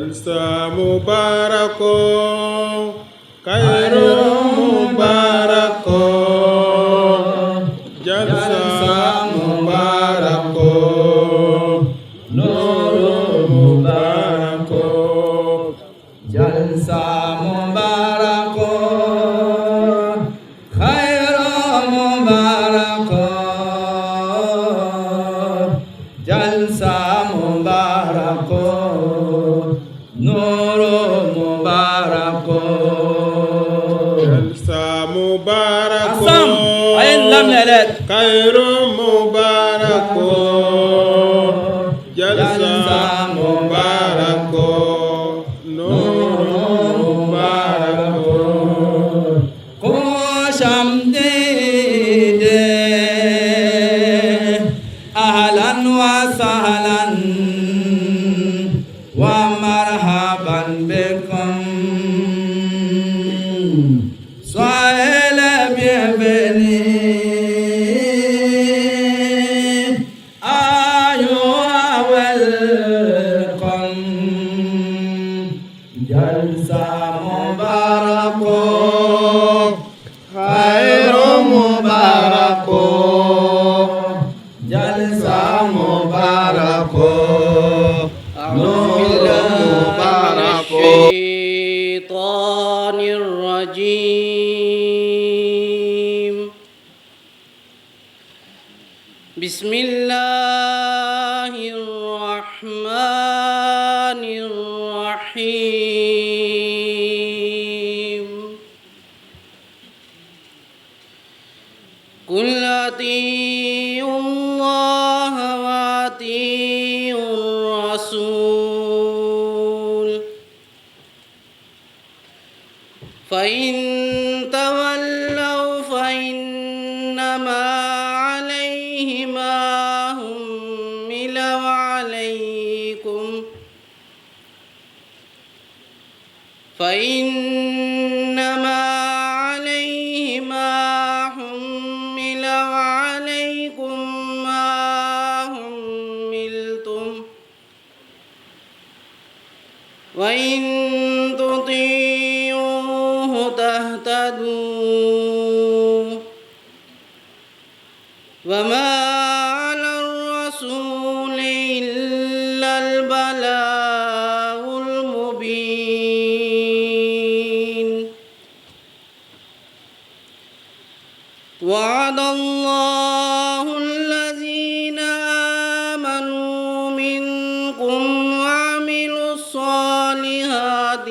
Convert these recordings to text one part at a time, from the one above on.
جلسة مبارك خير مبارك جلسة مبارك نور مبارك جلسة مبارك خير مبارك جلسة مبارك نور مبارك جلسة مبارك أصم أين لم يلد خير مبارك جلسة مبارك نور مبارك كوشم ديدي أهلا وسهلا ومرحبا بكم soyez les bienvenus you are welcome jalsa mubarak خير مبارك jalsa mubarak نور مبارك الشيطان الرجيم بسم الله الرحمن الرحيم قل أطيعوا الله وأطيعوا الرسول فإن تولوا فإنما عليه ما حمل وعليكم فإنما عليه ما حمل وعليكم ما حملتم وإن تطيعوه تهتدوا وما على الرسول إلا البلاغ المبين وعد الله الذين آمنوا منكم وعملوا الصالحات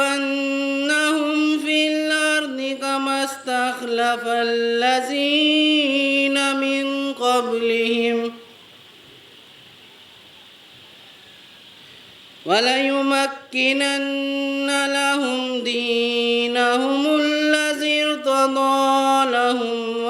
ليستخلفنهم في الأرض كما استخلف الذين من قبلهم وليمكنن لهم دينهم الذي ارتضى لهم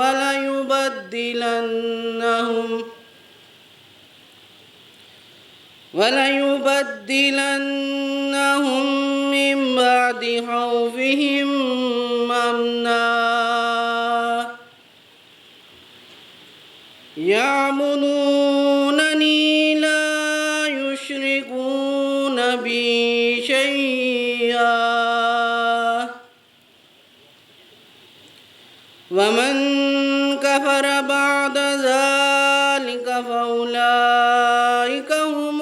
وليبدلنهم من بعد خوفهم أمنا يعبدونني لا يشركون بي شيئا ومن كفر بعد ذلك فأولئك هم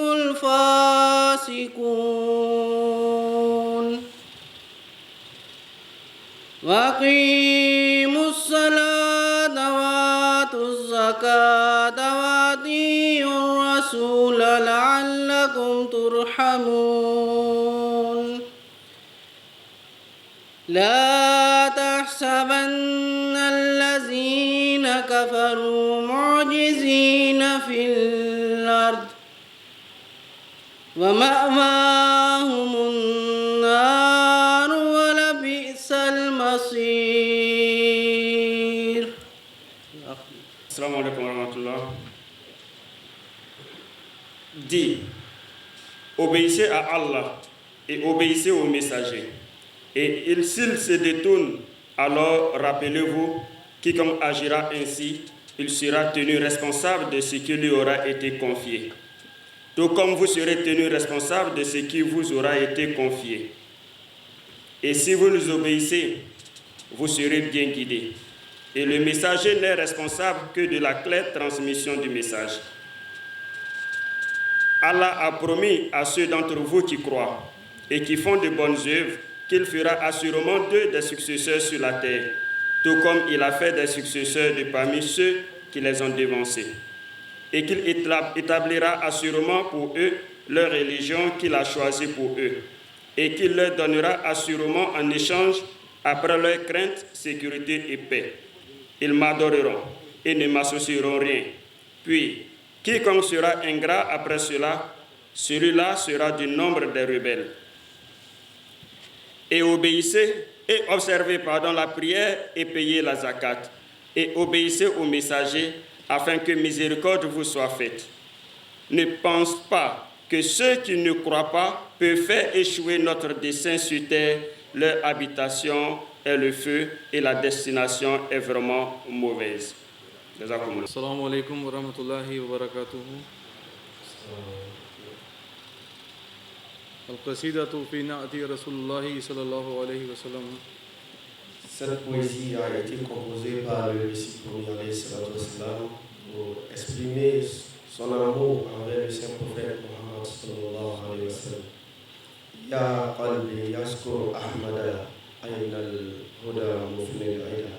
الفاسقون وأقيموا الصلاة وآتوا الزكاة وأطيعوا الرسول لعلكم ترحمون لا تحسبن الذين كفروا معجزين في الأرض ومأواهم النار ولبئس المصير. Assalamu alaikum wa rahmatullah. Dis, obéissez à Allah et obéissez aux messagers. Et s'ils se détournent, alors rappelez-vous Quiconque agira ainsi, il sera tenu responsable de ce qui lui aura été confié. Tout comme vous serez tenu responsable de ce qui vous aura été confié. Et si vous nous obéissez, vous serez bien guidés. Et le messager n'est responsable que de la claire transmission du message. Allah a promis à ceux d'entre vous qui croient et qui font de bonnes œuvres qu'il fera assurément d'eux des successeurs sur la terre, tout comme il a fait des successeurs de parmi ceux qui les ont dévancés, et qu'il établira assurément pour eux leur religion qu'il a choisie pour eux, et qu'il leur donnera assurément en échange, après leur crainte, sécurité et paix. Ils m'adoreront et ne m'associeront rien. Puis, quiconque sera ingrat après cela, celui-là sera du nombre des rebelles. Et obéissez et observez la prière et payez la zakat. Et obéissez aux messagers afin que miséricorde vous soit faite. Ne pense pas que ceux qui ne croient pas peuvent faire échouer notre dessein sur terre. Leur habitation est le feu et la destination est vraiment mauvaise. Assalamu alaikum wa rahmatullahi wa barakatuhu. Al-Qasidatu fi na'ti Rasulullahi sallallahu alayhi wa sallam. Cette poésie a été composée par le disciple alayhi salatu wassalam pour exprimer son amour envers le saint prophète Muhammad sallallahu alayhi wa sallam. Ya qalbi yaskuru ahmada ayna al-huda mufnil aida.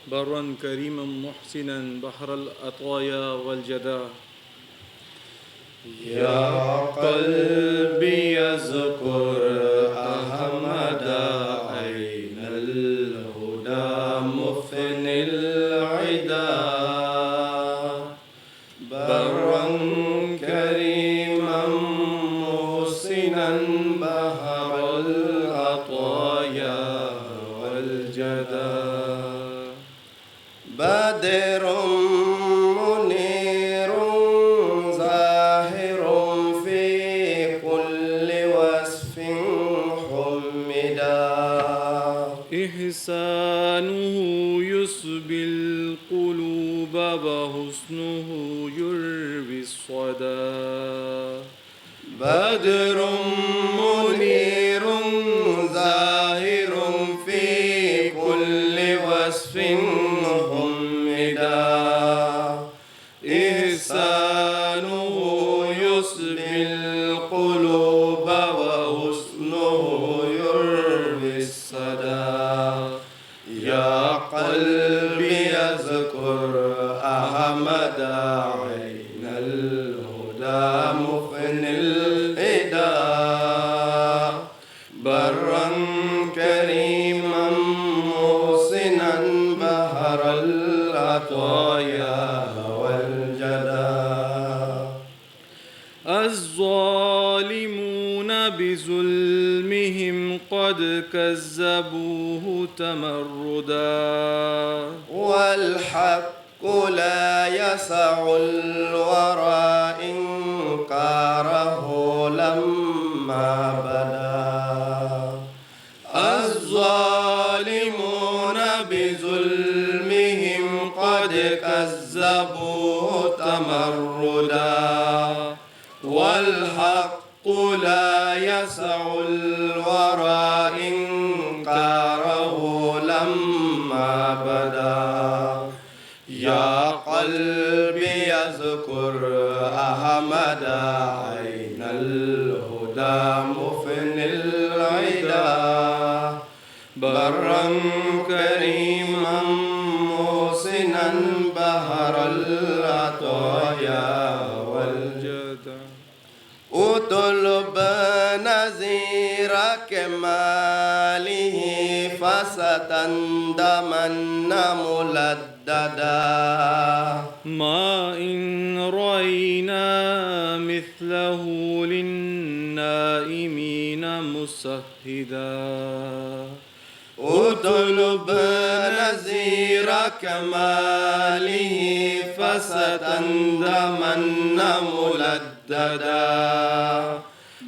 برا كريما محسنا بحر الأطايا والجدا. يا قلبي يذكر أحمد أين الهدى مفني العدا. برا كريما محسنا بحر العطايا والجدا. بدر منير ظاهر في كل وصف حمدا. إحسانه يسبي القلوب وحسنه يروي الصدى. بدر منير ظاهر في كل وصف حمدا. إحسانه يسبي القلوب وحسنه يروي الصدى. يا قلبي يذكر أحمد عين الهدى مفني الهدى. برا كريما محسنا بحر العطايا والجدا. الظالمون بظلمهم قد كذبوه تمردا. والحق لا يسع الورى إنكاره لما بدا. الظالمون بظلمهم قد كذبوه تمردا. والحق لا يسع الورى إنكاره لما بدا. يا قلبي يذكر أحمد عين الهدى مفني العدا. برا كريما محسنا بحر العطايا والجدا. اطلب نذير كماله فستندمن ملددا. ما إن رأينا مثله للنائمين مسهدا. اطلب نذير كماله فستندمن ملددا.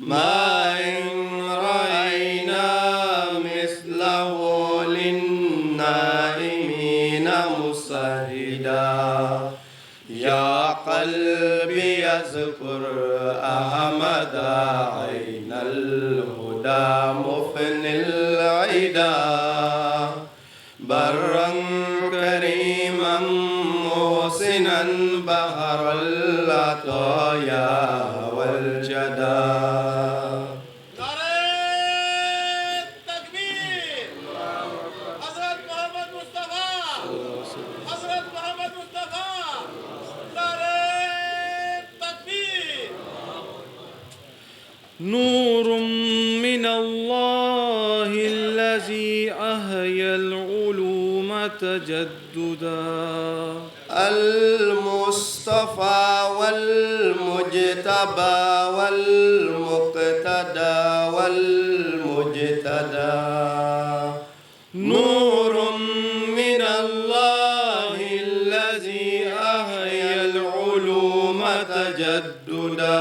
ما إن رأينا مثله للنائمين مسهدا. العدا يا قلبي اذكر أحمد عين الهدى مفني العدا برا كريما محسنا بحر العطايا والجدا نور من الله الذي أحيا العلوم تجددا المصطفى والمجتبى والمقتدى والمجتدى نور من الله الذي أحيا العلوم تجددا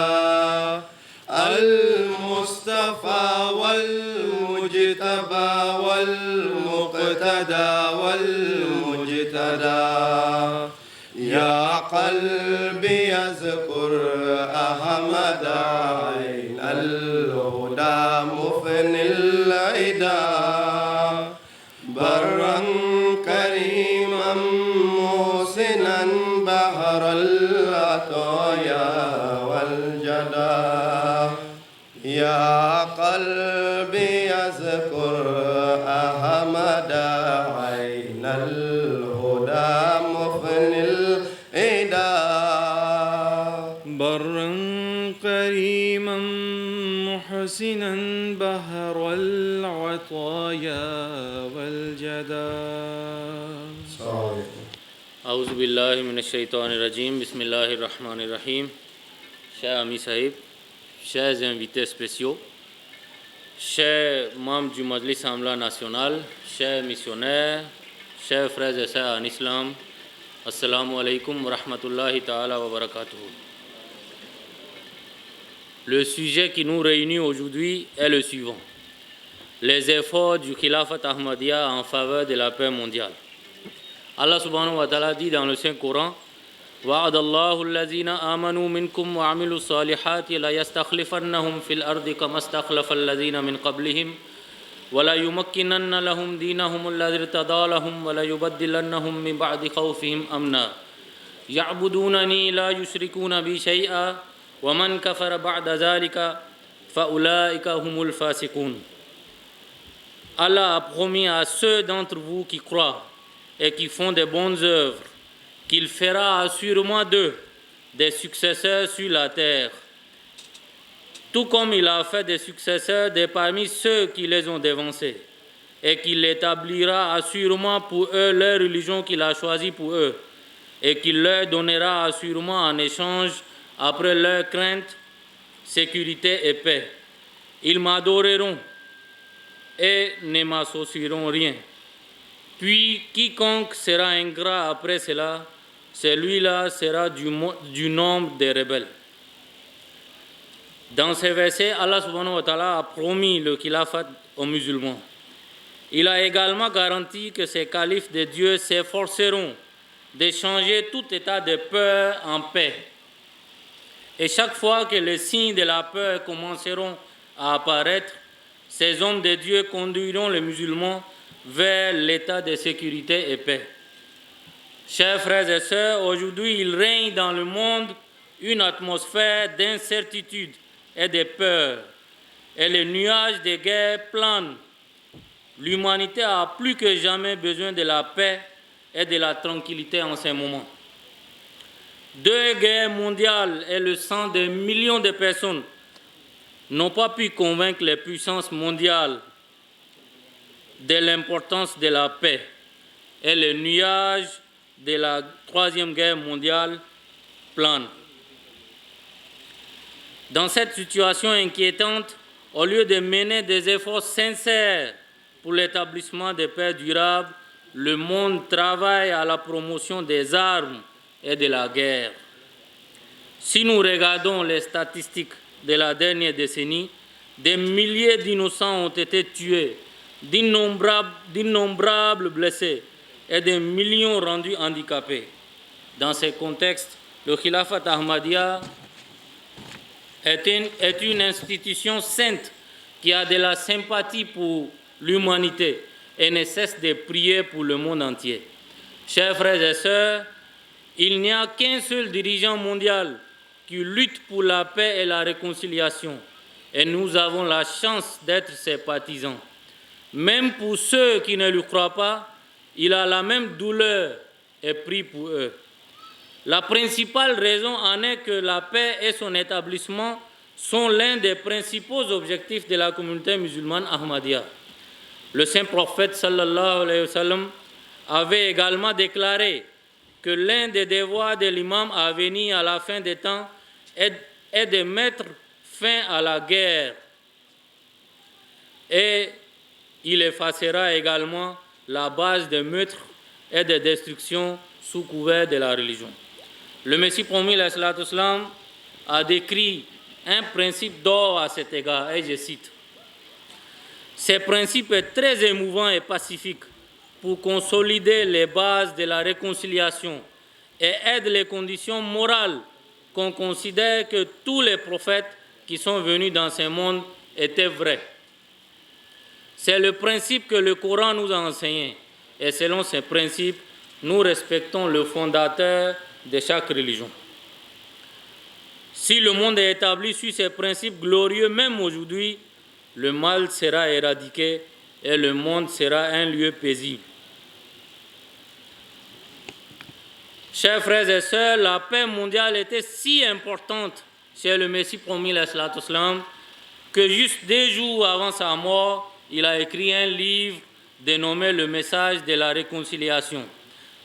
المصطفى والمجتبى والمقتدى والمجتدى يا قلبي اذكر أحمد عين الهدى مفني العدا برا كريما محسنا بحر العطايا والجدا يا قلبي اذكر أحمد عين الهدى مفني العدا برا كريما محسنا بهر العطايا والجدا أعوذ بالله من الشيطان الرجيم بسم الله الرحمن الرحيم. Chers amis sahib, chers invités spéciaux, chers membres du Majlis Amla National, chers missionnaires, chers frères et sœurs en islam, assalamu alaikum wa rahmatullahi ta'ala wa barakatuh. Le sujet qui nous réunit aujourd'hui est le suivant: les efforts du Khilafat Ahmadiyya en faveur de la paix mondiale. Allah subhanahu wa ta'ala dit dans le Saint-Coran: وعد الله الذين آمنوا منكم وعملوا الصالحات لا يستخلفنهم في الأرض كما استخلف الذين من قبلهم ولا يمكنن لهم دينهم الذي ارتضى لهم ولا يبدلنهم من بعد خوفهم أمنا يعبدونني لا يشركون بي شيئا ومن كفر بعد ذلك فأولئك هم الفاسقون. Allah a promis à ceux d'entre vous qui croient et qui font des bonnes œuvres qu'il fera assurément d'eux des successeurs sur la terre, tout comme il a fait des successeurs de parmi ceux qui les ont dévancés, et qu'il établira assurément pour eux leur religion qu'il a choisie pour eux, et qu'il leur donnera assurément en échange, après leur crainte, sécurité et paix. Ils m'adoreront et ne m'associeront rien. Puis quiconque sera ingrat après cela, celui-là sera du nombre des rebelles. Dans ces versets, Allah subhanahu wa ta'ala a promis le khilafat aux musulmans. Il a également garanti que ces califes de Dieu s'efforceront de changer tout état de peur en paix. Et chaque fois que les signes de la peur commenceront à apparaître, ces hommes de Dieu conduiront les musulmans vers l'état de sécurité et paix. Chers frères et sœurs, aujourd'hui il règne dans le monde une atmosphère d'incertitude et de peur, et les nuages de guerre planent. L'humanité a plus que jamais besoin de la paix et de la tranquillité en ces moments. 2 guerres mondiales et le sang de millions de personnes n'ont pas pu convaincre les puissances mondiales de l'importance de la paix, et les nuages de la 3e guerre mondiale planent. Dans cette situation inquiétante, au lieu de mener des efforts sincères pour l'établissement de paix durable, le monde travaille à la promotion des armes et de la guerre. Si nous regardons les statistiques de la dernière décennie, des milliers d'innocents ont été tués, d'innombrables blessés et des millions rendus handicapés. Dans ces contextes, le Khilafat Ahmadiyya est une institution sainte qui a de la sympathie pour l'humanité et ne cesse de prier pour le monde entier. Chers frères et sœurs, il n'y a qu'un seul dirigeant mondial qui lutte pour la paix et la réconciliation, et nous avons la chance d'être ses partisans. Même pour ceux qui ne le croient pas, il a la même douleur et prie pour eux. La principale raison en est que la paix et son établissement sont l'un des principaux objectifs de la communauté musulmane Ahmadiyya. Le saint prophète sallallahu alayhi wa sallam avait également déclaré que l'un des devoirs de l'imam à venir à la fin des temps est de mettre fin à la guerre. Et il effacera également la base de meurtres et de destruction sous couvert de la religion. Le Messie promis l'islam a décrit un principe d'or à cet égard, et je cite: « Ce principe est très émouvant et pacifique pour consolider les bases de la réconciliation et aide les conditions morales qu'on considère que tous les prophètes qui sont venus dans ce monde étaient vrais. C'est le principe que le Coran nous a enseigné, et selon ce principe, nous respectons le fondateur de chaque religion. Si le monde est établi sur ces principes glorieux, même aujourd'hui, le mal sera éradiqué et le monde sera un lieu paisible. Chers frères et sœurs, la paix mondiale était si importante chez le Messie promis l'islam que juste 2 jours avant sa mort, il a écrit un livre dénommé Le message de la réconciliation,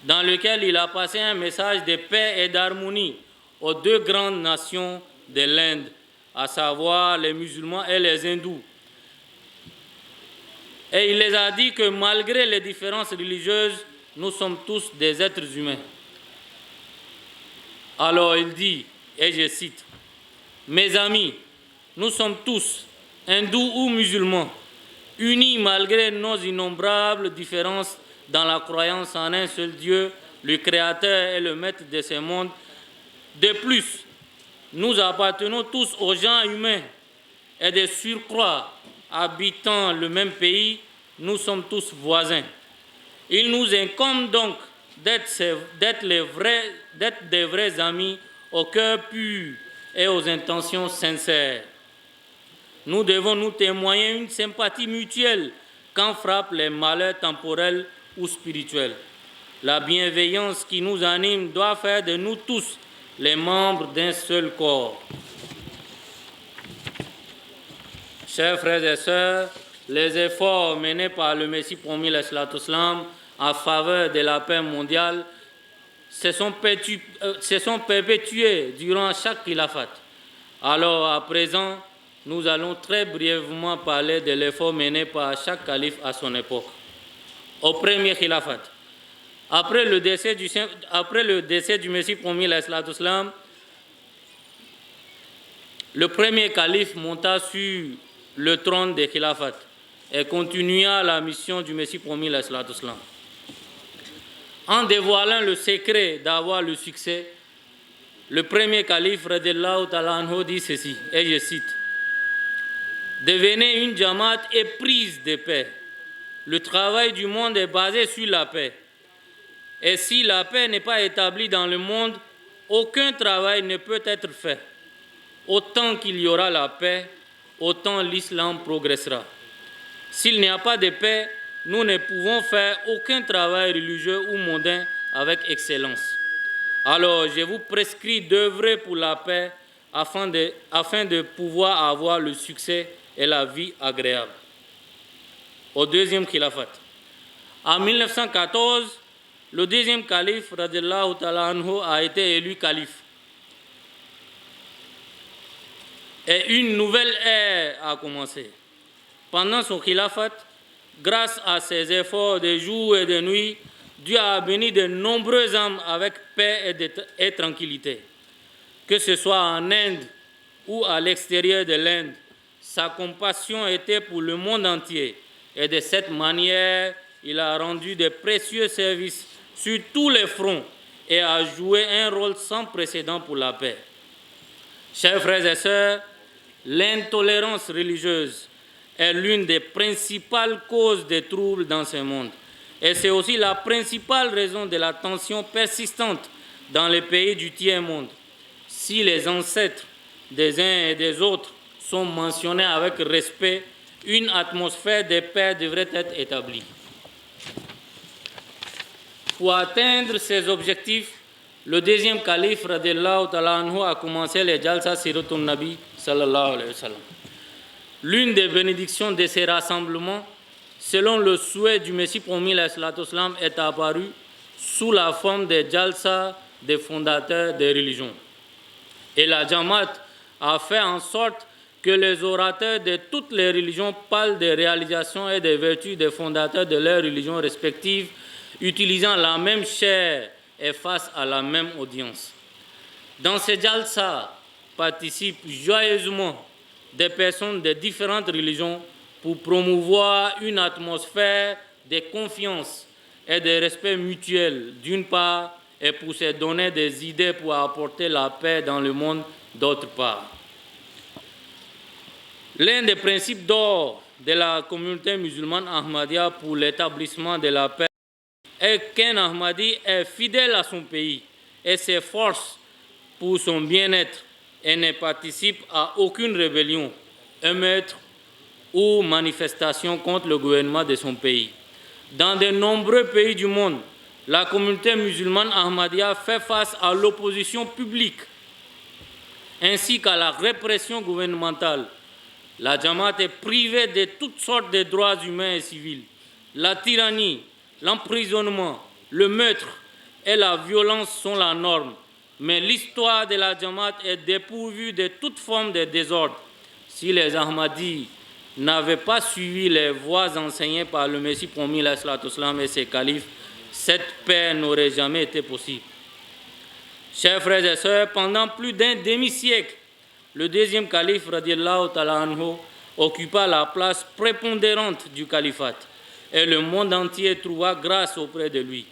dans lequel il a passé un message de paix et d'harmonie aux 2 grandes nations de l'Inde, à savoir les musulmans et les hindous. Et il les a dit que malgré les différences religieuses, nous sommes tous des êtres humains. Alors il dit, et je cite: « Mes amis, nous sommes tous, hindous ou musulmans, unis malgré nos innombrables différences dans la croyance en un seul Dieu, le Créateur et le Maître de ce monde. De plus, nous appartenons tous aux gens humains et de surcroît, habitant le même pays, nous sommes tous voisins. Il nous incombe donc d'être des vrais amis au cœur pur et aux intentions sincères. Nous devons nous témoigner une sympathie mutuelle quand frappent les malheurs temporels ou spirituels. La bienveillance qui nous anime doit faire de nous tous les membres d'un seul corps. Chers frères et sœurs, les efforts menés par le Messie promis l'islam en faveur de la paix mondiale se sont perpétués durant chaque khilafat. Alors à présent, nous allons très brièvement parler de l'effort mené par chaque calife à son époque. Au premier khilafat, après le décès du Messie promis l'islam, le premier calife monta sur le trône des khilafat et continua la mission du Messie promis l'islam. En dévoilant le secret d'avoir le succès, le premier calife radiallahu ta'ala anhu dit ceci, et je cite: « Devenez une jamaat éprise de paix. Le travail du monde est basé sur la paix. Et si la paix n'est pas établie dans le monde, aucun travail ne peut être fait. Autant qu'il y aura la paix, autant l'islam progressera. S'il n'y a pas de paix, nous ne pouvons faire aucun travail religieux ou mondain avec excellence. Alors, je vous prescris d'œuvrer pour la paix afin de pouvoir avoir le succès et la vie agréable. » Au deuxième khilafat. En 1914, le deuxième calife radiallahu ta'ala anhu a été élu calife. Et une nouvelle ère a commencé. Pendant son khilafat, grâce à ses efforts de jour et de nuit, Dieu a béni de nombreuses âmes avec paix et tranquillité. Que ce soit en Inde ou à l'extérieur de l'Inde, sa compassion était pour le monde entier. Et de cette manière, il a rendu de précieux services sur tous les fronts et a joué un rôle sans précédent pour la paix. Chers frères et sœurs, l'intolérance religieuse est l'une des principales causes des troubles dans ce monde. Et c'est aussi la principale raison de la tension persistante dans les pays du tiers-monde. Si les ancêtres des uns et des autres sont mentionnés avec respect, une atmosphère de paix devrait être établie. Pour atteindre ces objectifs, le deuxième calife radiallahu ta'ala anhu a commencé les Jalsa Siratun Nabi sallallahu alayhi wa sallam. L'une des bénédictions de ces rassemblements, selon le souhait du Messie promis l'islam, est apparue sous la forme des Jalsa des fondateurs des religions. Et la Jamaat a fait en sorte que les orateurs de toutes les religions parlent des réalisations et des vertus des fondateurs de leurs religions respectives, utilisant la même chair et face à la même audience. Dans ces jalsa participent joyeusement des personnes de différentes religions pour promouvoir une atmosphère de confiance et de respect mutuel d'une part et pour se donner des idées pour apporter la paix dans le monde d'autre part. L'un des principes d'or de la communauté musulmane Ahmadiyya pour l'établissement de la paix est qu'un Ahmadi est fidèle à son pays et s'efforce pour son bien-être et ne participe à aucune rébellion, émeute ou manifestation contre le gouvernement de son pays. Dans de nombreux pays du monde, la communauté musulmane Ahmadiyya fait face à l'opposition publique ainsi qu'à la répression gouvernementale. La Jamaat est privée de toutes sortes de droits humains et civils. La tyrannie, l'emprisonnement, le meurtre et la violence sont la norme. Mais l'histoire de la Jamaat est dépourvue de toute forme de désordre. Si les Ahmadis n'avaient pas suivi les voies enseignées par le Messie promis l'islam et ses califes, cette paix n'aurait jamais été possible. Chers frères et sœurs, pendant plus d'un demi-siècle, le deuxième calife radiallahu ta'ala anhu occupa la place prépondérante du califat et le monde entier trouva grâce auprès de lui.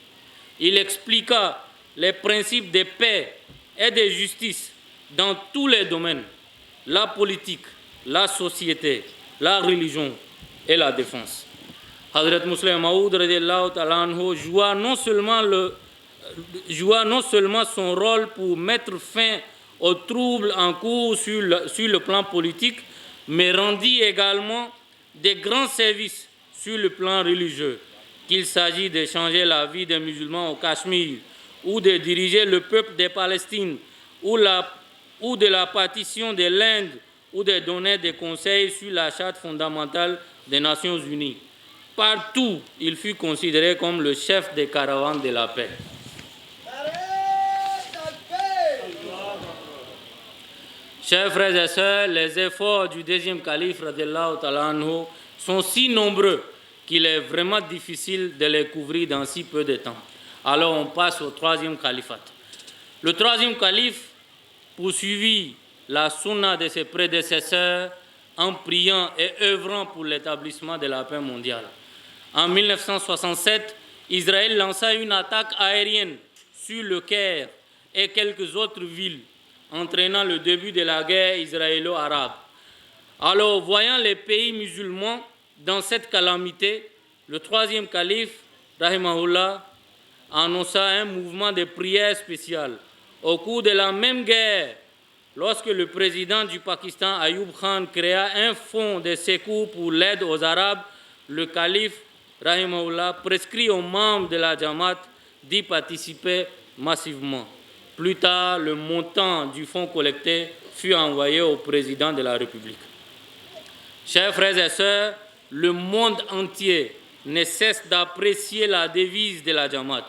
Il expliqua les principes de paix et de justice dans tous les domaines, la politique, la société, la religion et la défense. Hazrat Musleh Maud radiallahu ta'ala anhu joua non seulement son rôle pour mettre fin aux troubles en cours sur le plan politique, mais rendit également de grands services sur le plan religieux, qu'il s'agit de changer la vie des musulmans au Cachemire, ou de diriger le peuple de Palestine, ou de la partition de l'Inde, ou de donner des conseils sur la charte fondamentale des Nations Unies. Partout, il fut considéré comme le chef des caravanes de la paix. Chers frères et sœurs, les efforts du deuxième calife radiallahu ta'ala anhu sont si nombreux qu'il est vraiment difficile de les couvrir dans si peu de temps. Alors on passe au troisième califat. Le troisième calife poursuivit la sunna de ses prédécesseurs en priant et œuvrant pour l'établissement de la paix mondiale. En 1967, Israël lança une attaque aérienne sur le Caire et quelques autres villes, entraînant le début de la guerre israélo-arabe. Alors, voyant les pays musulmans dans cette calamité, le troisième calife, rahimahullah, annonça un mouvement de prière spécial. Au cours de la même guerre, lorsque le président du Pakistan, Ayoub Khan, créa un fonds de secours pour l'aide aux Arabes, le calife, rahimahullah, prescrit aux membres de la Jamaat d'y participer massivement. Plus tard, le montant du fonds collecté fut envoyé au président de la République. Chers frères et sœurs, le monde entier ne cesse d'apprécier la devise de la Jamaat.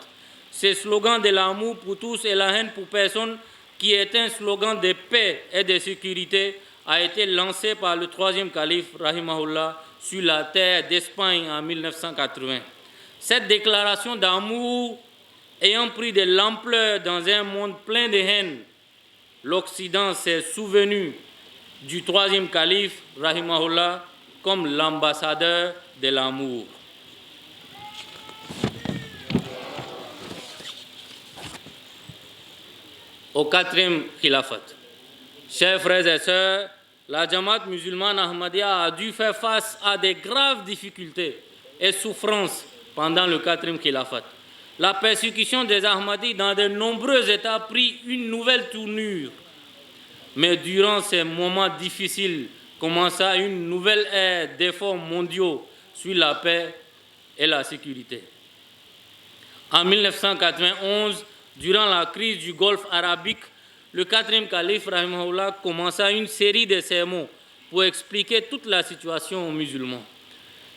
Ce slogan de l'amour pour tous et la haine pour personne, qui est un slogan de paix et de sécurité, a été lancé par le troisième calife, rahimahullah, sur la terre d'Espagne en 1980. Cette déclaration d'amour ayant pris de l'ampleur dans un monde plein de haine, l'Occident s'est souvenu du troisième calife, rahimahullah, comme l'ambassadeur de l'amour. au 4e khilafat. Chers frères et sœurs, la Jamaat musulmane Ahmadiyya a dû faire face à des graves difficultés et souffrances pendant le 4e khilafat. La persécution des Ahmadis dans de nombreux États a pris une nouvelle tournure. Mais durant ces moments difficiles, commença une nouvelle ère d'efforts mondiaux sur la paix et la sécurité. En 1991, durant la crise du Golfe arabique, le 4e calife rahimahullah commença une série de sermons pour expliquer toute la situation aux musulmans.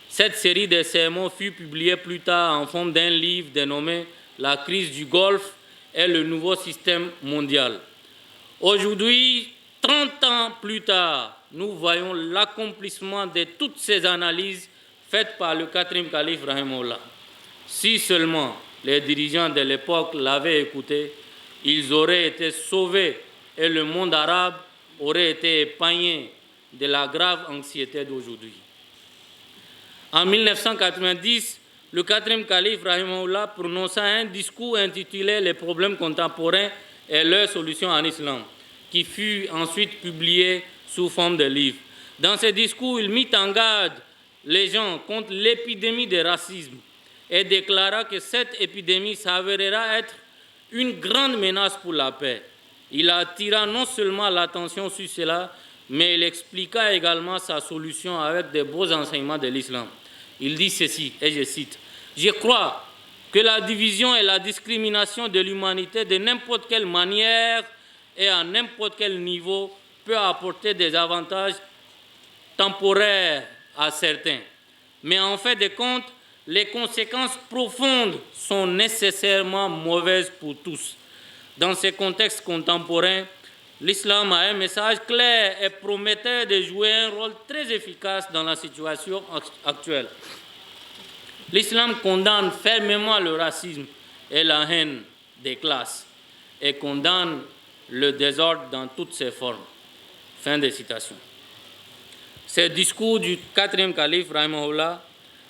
Cette série de sermons fut publiée plus tard en forme d'un livre dénommé « La crise du Golfe et le nouveau système mondial ». Aujourd'hui, 30 ans plus tard, nous voyons l'accomplissement de toutes ces analyses faites par le 4e calife rahimahullah. Si seulement les dirigeants de l'époque l'avaient écouté, ils auraient été sauvés et le monde arabe aurait été épargné de la grave anxiété d'aujourd'hui. En 1990, le 4e calife rahimahullah prononça un discours intitulé « Les problèmes contemporains et leurs solutions en islam », qui fut ensuite publié sous forme de livre. Dans ce discours, il mit en garde les gens contre l'épidémie de racisme et déclara que cette épidémie s'avérera être une grande menace pour la paix. Il attira non seulement l'attention sur cela, mais il expliqua également sa solution avec de beaux enseignements de l'islam. Il dit ceci, et je cite, « Je crois que la division et la discrimination de l'humanité de n'importe quelle manière et à n'importe quel niveau peut apporter des avantages temporaires à certains. Mais en fait de compte, les conséquences profondes sont nécessairement mauvaises pour tous. Dans ce contexte contemporain, l'islam a un message clair et prometteur de jouer un rôle très efficace dans la situation actuelle. L'islam condamne fermement le racisme et la haine des classes et condamne le désordre dans toutes ses formes. Fin de citation. Ce discours du 4e calife rahimahullah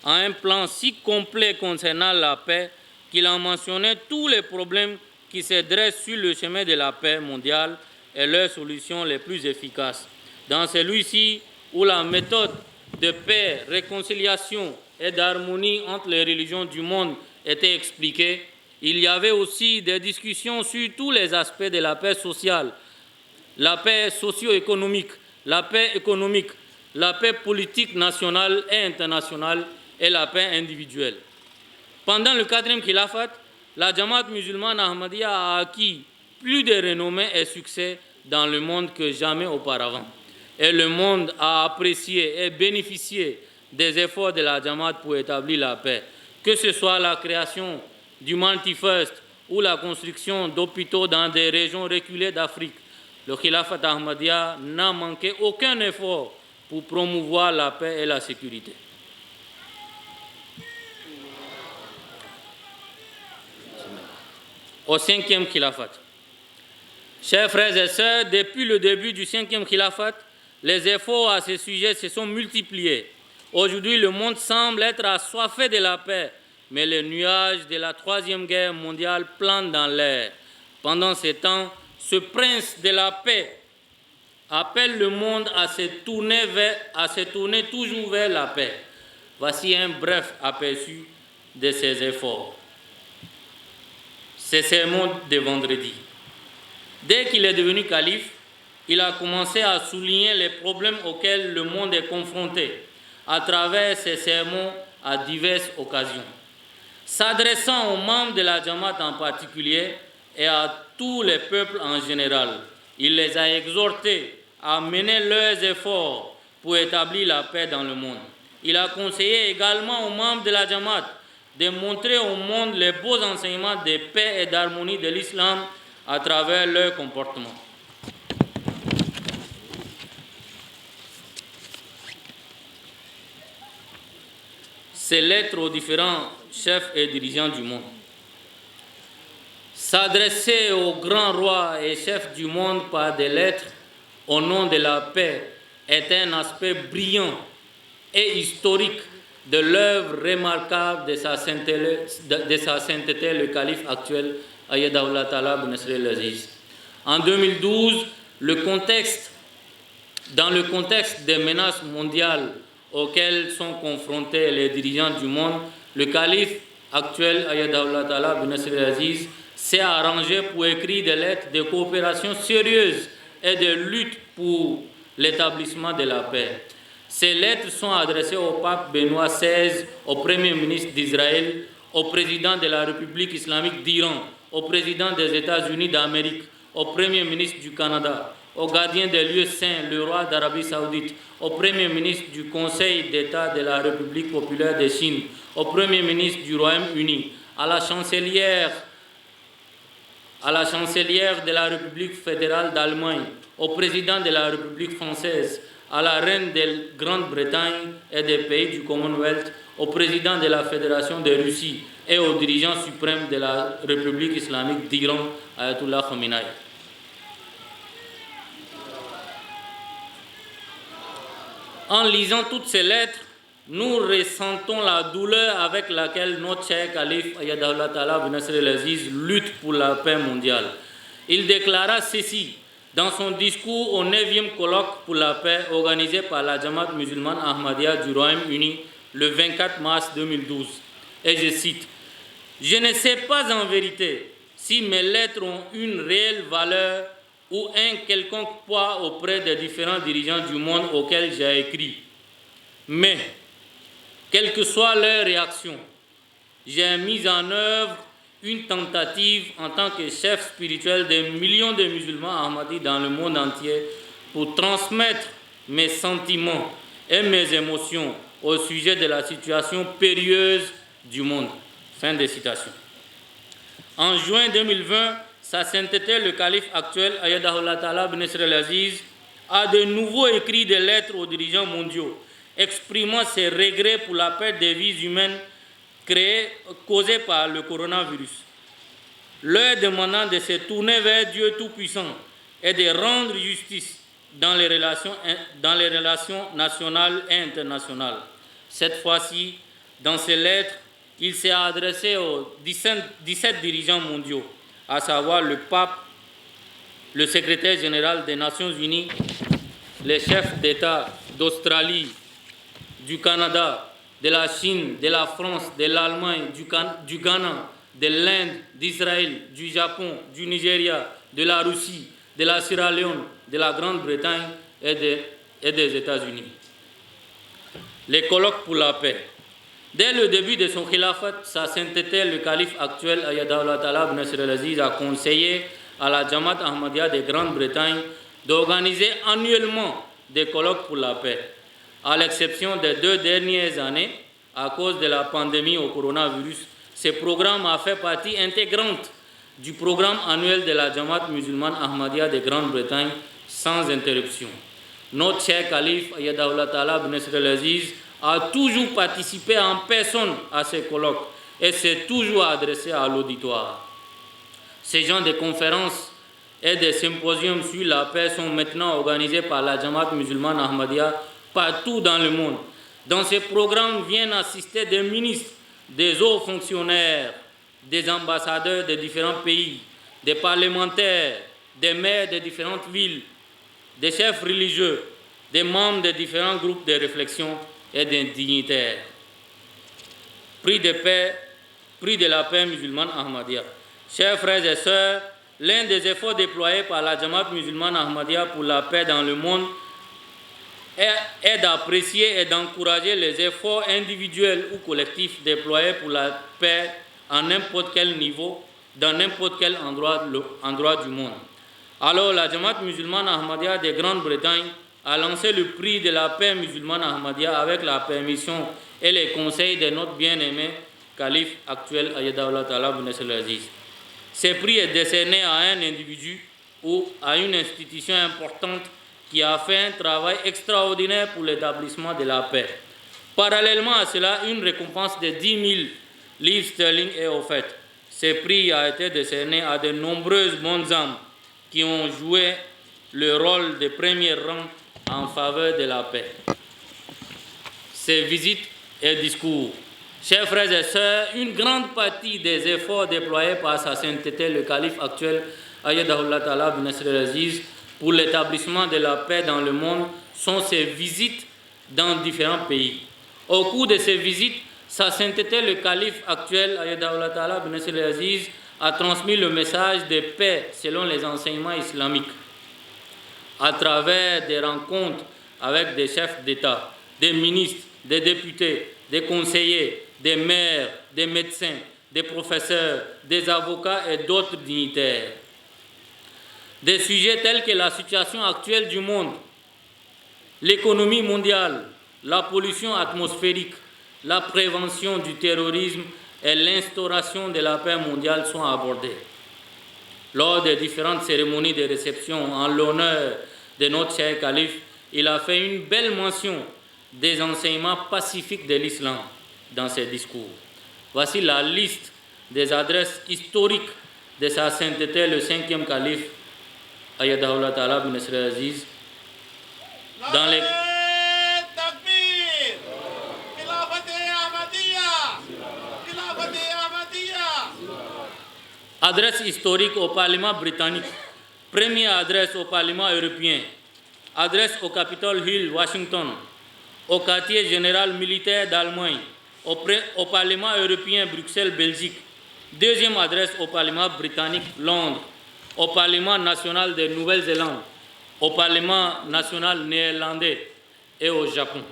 a un plan si complet concernant la paix qu'il en mentionnait tous les problèmes qui se dressent sur le chemin de la paix mondiale et leurs solutions les plus efficaces. Dans celui-ci, où la méthode de paix, réconciliation et d'harmonie entre les religions du monde était expliquée, il y avait aussi des discussions sur tous les aspects de la paix sociale, la paix socio-économique, la paix économique, la paix politique nationale et internationale et la paix individuelle. Pendant le 4e khilafat, la Jamaat musulmane Ahmadiyya a acquis plus de renommée et succès dans le monde que jamais auparavant. Et le monde a apprécié et bénéficié des efforts de la Jamaat pour établir la paix, que ce soit la création du Multi-First ou la construction d'hôpitaux dans des régions reculées d'Afrique. Le Khilafat Ahmadiyya n'a manqué aucun effort pour promouvoir la paix et la sécurité. Au 5e khilafat. Chers frères et sœurs, depuis le début du 5e khilafat, les efforts à ce sujet se sont multipliés. Aujourd'hui, le monde semble être assoiffé de la paix, mais les nuages de la 3e guerre mondiale planent dans l'air. Pendant ce temps, ce prince de la paix appelle le monde à se tourner toujours vers la paix. Voici un bref aperçu de ses efforts. Ces sermons de vendredi. Dès qu'il est devenu calife, il a commencé à souligner les problèmes auxquels le monde est confronté à travers ses sermons à diverses occasions. S'adressant aux membres de la Jamaat en particulier et à tous les peuples en général, il les a exhortés à mener leurs efforts pour établir la paix dans le monde. Il a conseillé également aux membres de la Jamaat de montrer au monde les beaux enseignements de paix et d'harmonie de l'islam à travers leur comportement. Ces lettres aux différents chefs et dirigeants du monde. S'adresser aux grands rois et chefs du monde par des lettres au nom de la paix est un aspect brillant et historique de l'œuvre remarquable de sa sainteté, le calife actuel, Ayyadahullah Ta'ala bin Nasr al-Aziz. En 2012, dans le contexte des menaces mondiales auxquelles sont confrontés les dirigeants du monde, le calife actuel, Ayadahullah Ta'ala bin Nasir al-Aziz, s'est arrangé pour écrire des lettres de coopération sérieuses et de lutte pour l'établissement de la paix. Ces lettres sont adressées au pape Benoît XVI, au Premier ministre d'Israël, au président de la République islamique d'Iran, au président des États-Unis d'Amérique, au Premier ministre du Canada, au gardien des lieux saints, le roi d'Arabie Saoudite, au Premier ministre du Conseil d'État de la République populaire de Chine, au Premier ministre du Royaume-Uni, à la chancelière de la République fédérale d'Allemagne, au président de la République française, à la reine de Grande-Bretagne et des pays du Commonwealth, au président de la Fédération de Russie et au dirigeant suprême de la République islamique d'Iran, Ayatollah Khamenei. En lisant toutes ces lettres, nous ressentons la douleur avec laquelle notre cher calife Ayadahullah Ta'ala bin Nasir al-Aziz lutte pour la paix mondiale. Il déclara ceci dans son discours au 9e colloque pour la paix organisé par la Jamaat musulmane Ahmadiyya du Royaume-Uni le 24 mars 2012. Et je cite: « Je ne sais pas en vérité si mes lettres ont une réelle valeur ou un quelconque poids auprès des différents dirigeants du monde auxquels j'ai écrit. Mais, quelle que soit leur réaction, j'ai mis en œuvre une tentative en tant que chef spirituel des millions de musulmans ahmadis dans le monde entier pour transmettre mes sentiments et mes émotions au sujet de la situation périlleuse du monde. » Fin de citation. En juin 2020, Sa Sainteté le calife actuel, Ayadahullah Ta'ala bin Nasir al-Aziz, a de nouveau écrit des lettres aux dirigeants mondiaux, exprimant ses regrets pour la perte des vies humaines causée par le coronavirus, leur demandant de se tourner vers Dieu Tout-Puissant et de rendre justice dans les relations nationales et internationales. Cette fois-ci, dans ces lettres, il s'est adressé aux 17 dirigeants mondiaux, à savoir le pape, le secrétaire général des Nations Unies, les chefs d'État d'Australie, du Canada, de la Chine, de la France, de l'Allemagne, du Ghana, de l'Inde, d'Israël, du Japon, du Nigeria, de la Russie, de la Sierra Leone, de la Grande-Bretagne et des États-Unis. Les colloques pour la paix. Dès le début de son khilafat, Sa Sainteté le calife actuel, Ayadahullah Ta'ala bin Nasir al-Aziz, a conseillé à la Jamaat Ahmadiyya de Grande-Bretagne d'organiser annuellement des colloques pour la paix. À l'exception des 2 dernières années, à cause de la pandémie au coronavirus, ce programme a fait partie intégrante du programme annuel de la Jamaat musulmane Ahmadiyya de Grande-Bretagne sans interruption. Notre cher calife, Ayadahullah Ta'ala bin Nasir al-Aziz, a toujours participé en personne à ces colloques et s'est toujours adressé à l'auditoire. Ces genres de conférences et des symposiums sur la paix sont maintenant organisés par la Jamaat musulmane Ahmadiyya partout dans le monde. Dans ces programmes viennent assister des ministres, des hauts fonctionnaires, des ambassadeurs de différents pays, des parlementaires, des maires de différentes villes, des chefs religieux, des membres de différents groupes de réflexion et des dignitaires. Prix de la paix musulmane Ahmadiyya. Chers frères et sœurs, l'un des efforts déployés par la Jamaat musulmane Ahmadiyya pour la paix dans le monde est d'apprécier et d'encourager les efforts individuels ou collectifs déployés pour la paix à n'importe quel niveau, dans n'importe quel endroit du monde. Alors la Jamaat musulmane Ahmadiyya de Grande-Bretagne a lancé le prix de la paix musulmane Ahmadiyya avec la permission et les conseils de notre bien-aimé calife actuel Ayadahullah Ta'ala bin Nasir al-Aziz. Ce prix est décerné à un individu ou à une institution importante qui a fait un travail extraordinaire pour l'établissement de la paix. Parallèlement à cela, une récompense de 10 000 livres sterling est offerte. Ce prix a été décerné à de nombreuses bonnes âmes qui ont joué le rôle de premier rang en faveur de la paix. Ces visites et discours. Chers frères et sœurs, une grande partie des efforts déployés par Sa Sainteté le calife actuel, Ayyadahullah Ta'ala bin Nasr al-Aziz, pour l'établissement de la paix dans le monde sont ses visites dans différents pays. Au cours de ces visites, Sa Sainteté le calife actuel, Ayyadahullah Ta'ala bin Nasr al-Aziz, a transmis le message de paix selon les enseignements islamiques à travers des rencontres avec des chefs d'État, des ministres, des députés, des conseillers, des maires, des médecins, des professeurs, des avocats et d'autres dignitaires. Des sujets tels que la situation actuelle du monde, l'économie mondiale, la pollution atmosphérique, la prévention du terrorisme et l'instauration de la paix mondiale sont abordés. Lors des différentes cérémonies de réception en l'honneur de notre cher calife, il a fait une belle mention des enseignements pacifiques de l'islam dans ses discours. Voici la liste des adresses historiques de Sa Sainteté le 5e calife, Ayyadahullah Ta'ala bin Nasr al-Aziz, dans les adresse historique au Parlement britannique, première adresse au Parlement européen, adresse au Capitol Hill, Washington, au quartier général militaire d'Allemagne, au Parlement européen, Bruxelles, Belgique, deuxième adresse au Parlement britannique, Londres, au Parlement national de Nouvelle-Zélande, au Parlement national néerlandais et au Japon.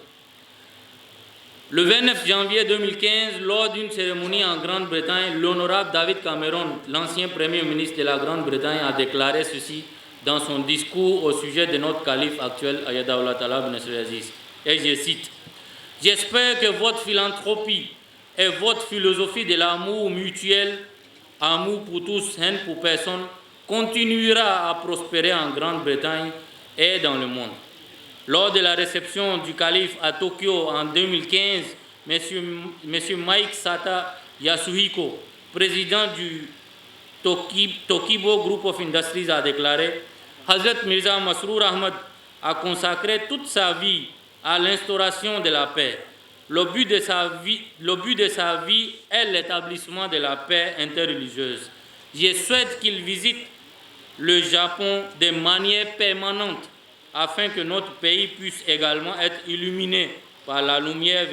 Le 29 janvier 2015, lors d'une cérémonie en Grande-Bretagne, l'honorable David Cameron, l'ancien Premier ministre de la Grande-Bretagne, a déclaré ceci dans son discours au sujet de notre calife actuel, Ayyadahullah Ta'ala bin Nasr al-Aziz. Et je cite: « J'espère que votre philanthropie et votre philosophie de l'amour mutuel, amour pour tous, haine pour personne, continuera à prospérer en Grande-Bretagne et dans le monde. » Lors de la réception du calife à Tokyo en 2015, M. Mike Sata Yasuhiko, président du Tokibo Group of Industries, a déclaré: « Hazrat Mirza Masroor Ahmad a consacré toute sa vie à l'instauration de la paix. Le but de sa vie est l'établissement de la paix interreligieuse. Je souhaite qu'il visite le Japon de manière permanente afin que notre pays puisse également être illuminé par la lumière du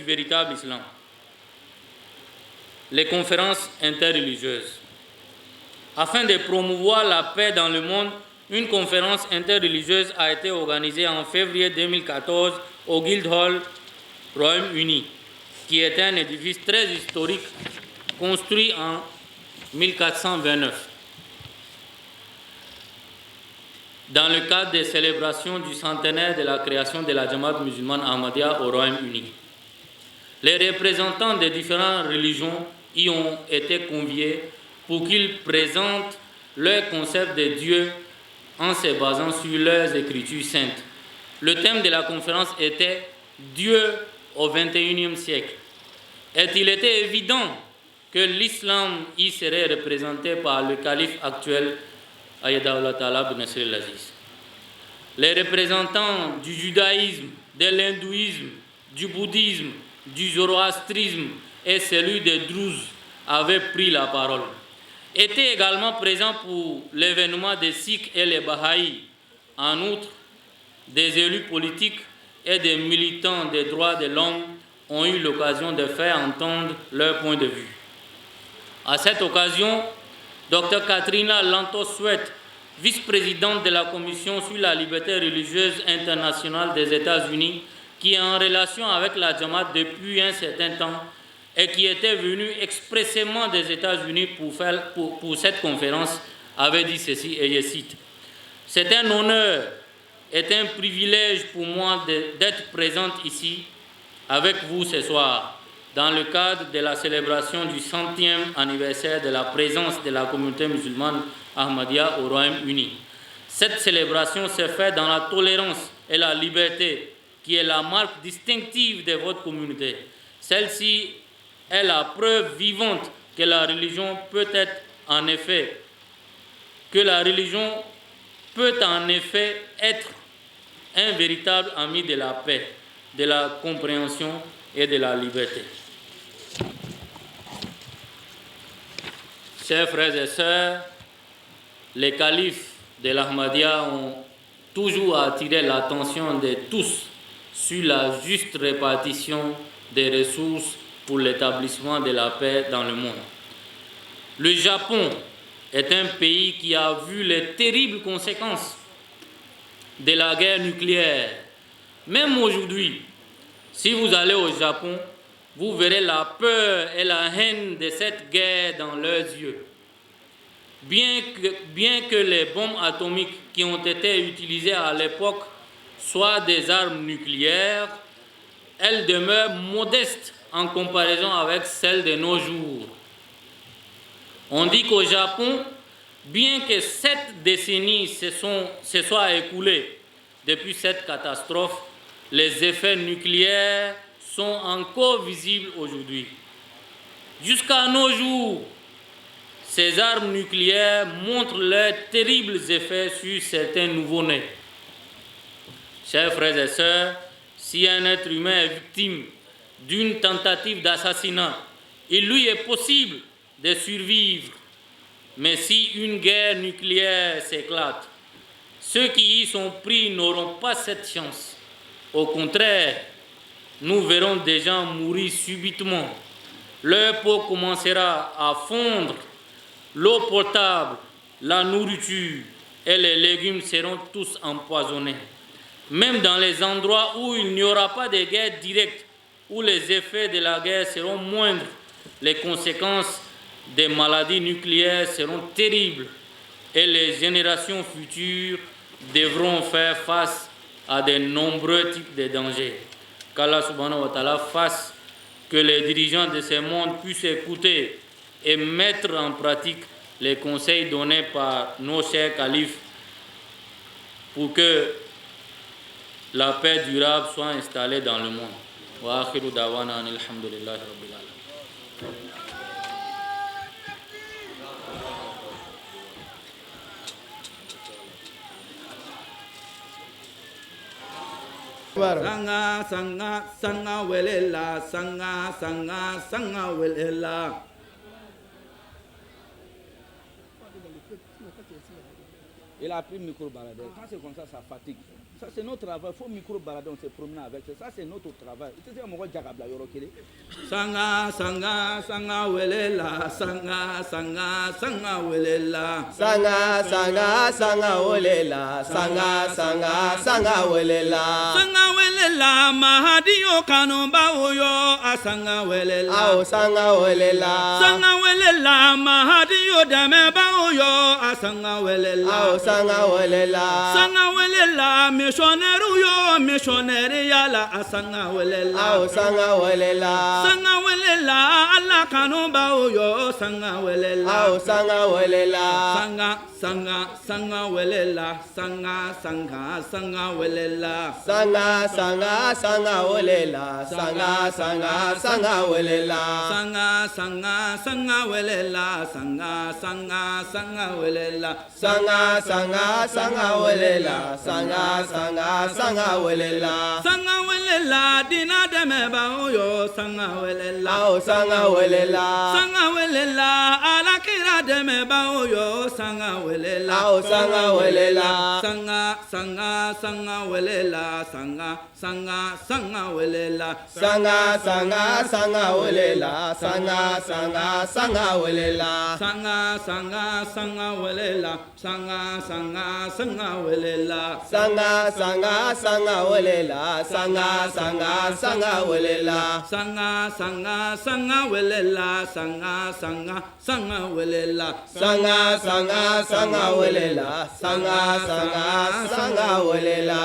véritable islam. » Les conférences interreligieuses. Afin de promouvoir la paix dans le monde, une conférence interreligieuse a été organisée en février 2014 au Guildhall, Royaume-Uni, qui est un édifice très historique construit en 1429. Dans le cadre des célébrations du centenaire de la création de la Jamaat musulmane Ahmadiyya au Royaume-Uni. Les représentants des différentes religions y ont été conviés pour qu'ils présentent leur concept de Dieu en se basant sur leurs écritures saintes. Le thème de la conférence était « Dieu au XXIe siècle ». Et il était évident que l'islam y serait représenté par le calife actuel, Ayyadahullah Ta'ala bin Nasr al-Aziz. Les représentants du judaïsme, de l'hindouisme, du bouddhisme, du zoroastrisme et celui des Druzes avaient pris la parole. Étaient également présents pour l'événement des Sikhs et les Bahaïs. En outre, des élus politiques et des militants des droits de l'homme ont eu l'occasion de faire entendre leur point de vue. À cette occasion, Dr Katrina Lantos-Sweat, vice-présidente de la Commission sur la liberté religieuse internationale des États-Unis, qui est en relation avec la Jamaat depuis un certain temps et qui était venue expressément des États-Unis pour cette conférence, avait dit ceci, et je cite: « C'est un honneur et un privilège pour moi d'être présente ici avec vous ce soir, dans le cadre de la célébration du 100e anniversaire de la présence de la communauté musulmane Ahmadiyya au Royaume-Uni. Cette célébration se fait dans la tolérance et la liberté, qui est la marque distinctive de votre communauté. Celle-ci est la preuve vivante que la religion peut en effet être un véritable ami de la paix, de la compréhension et de la liberté. Chers frères et sœurs, les califes de l'Ahmadiyya ont toujours attiré l'attention de tous sur la juste répartition des ressources pour l'établissement de la paix dans le monde. Le Japon est un pays qui a vu les terribles conséquences de la guerre nucléaire. Même aujourd'hui, si vous allez au Japon, vous verrez la peur et la haine de cette guerre dans leurs yeux. Bien que les bombes atomiques qui ont été utilisées à l'époque soient des armes nucléaires, elles demeurent modestes en comparaison avec celles de nos jours. On dit qu'au Japon, bien que 7 décennies se soient écoulées depuis cette catastrophe, les effets nucléaires sont encore visibles aujourd'hui. Jusqu'à nos jours, ces armes nucléaires montrent leurs terribles effets sur certains nouveau-nés. Chers frères et sœurs, si un être humain est victime d'une tentative d'assassinat, il lui est possible de survivre. Mais si une guerre nucléaire s'éclate, ceux qui y sont pris n'auront pas cette chance. Au contraire, nous verrons des gens mourir subitement. Leur peau commencera à fondre, l'eau potable, la nourriture et les légumes seront tous empoisonnés. Même dans les endroits où il n'y aura pas de guerre directe, où les effets de la guerre seront moindres, les conséquences des maladies nucléaires seront terribles et les générations futures devront faire face à de nombreux types de dangers. Qu'Allah subhanahu wa ta'ala fasse que les dirigeants de ce monde puissent écouter et mettre en pratique les conseils donnés par nos chers califes pour que la paix durable soit installée dans le monde. Wa akhiru dawana alhamdulillahi rabbil alamin. Sanga sanga sanga welela sanga sanga sanga welela. Il a pris le micro-baladeur. Quand c'est comme ça fatigue. Ça, c'est notre travail. Il faut micro-baladeur, on se promène avec. Ça, c'est notre travail. Sanga, sanga, sanga, welela. Sanga, sanga, sanga, welela. Sanga, sanga, sanga, welela. Sanga, sanga, sanga, welela. Sanga, welela. Mahadio kanomba oyo. Asanga, welela. Ao, sanga, welela. Sanga, welela. Mahadio dameba oyo. Asanga, welela. Ao, sanga, welela. Sanga, welela. Missionnaire yo, missionnaire yala. Asanga, welela. Ao, sanga, welela. Sanga, welela. Allah kanomba oyo. Sanga, welela. Ao, sanga, welela. Sanga, sanga, sanga, welela. Sanga, sanga, sanga, welela. Sanga, sanga, sanga, welela. Sanga, sanga, sanga, welela. Sanga, sanga, sanga, welela. Sanga, sanga, sanga, welela. Sanga, sanga, sanga, welela. Sanga, sanga, sanga, welela. Sanga, welela. Dina demeba oyo. Sanga, welela. Ao, sanga, welela. Sanga, welela. Alakira demeba oyo. Sanga, welela. Ao, sanga, welela. Sanga, sanga, sanga, welela. Sanga, sanga, sanga, welela. Sanga, sanga, sanga, welela. Sanga, sanga, sanga, welela. Sanga, sanga, sanga, welela. Sanga, sanga, sanga, welela. Sanga, sanga, sanga, welela. Sanga, sanga, sanga, welela. Sanga, sanga, sanga, welela. Sanga, sanga, sanga, welela. Sanga, sanga, sanga, welela. Sanga, sanga, sanga, welela.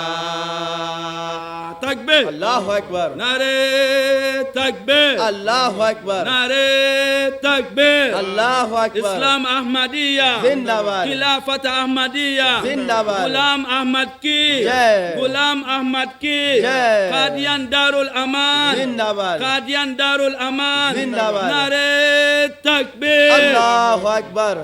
Takbir. Allahu Akbar. Nare takbir. Allahu Akbar. Nare takbir. Allahu Akbar. Islam Ahmadiyya. Zindabad. Khilafat Ahmadiyya. Zindabad. Ghulam Ahmad ki. Jai. Ghulam Ahmad ki. Jai. Qadian Darul Aman. Zindabad. Qadian Darul Aman. Zindabad. Nare takbir. Allahu Akbar.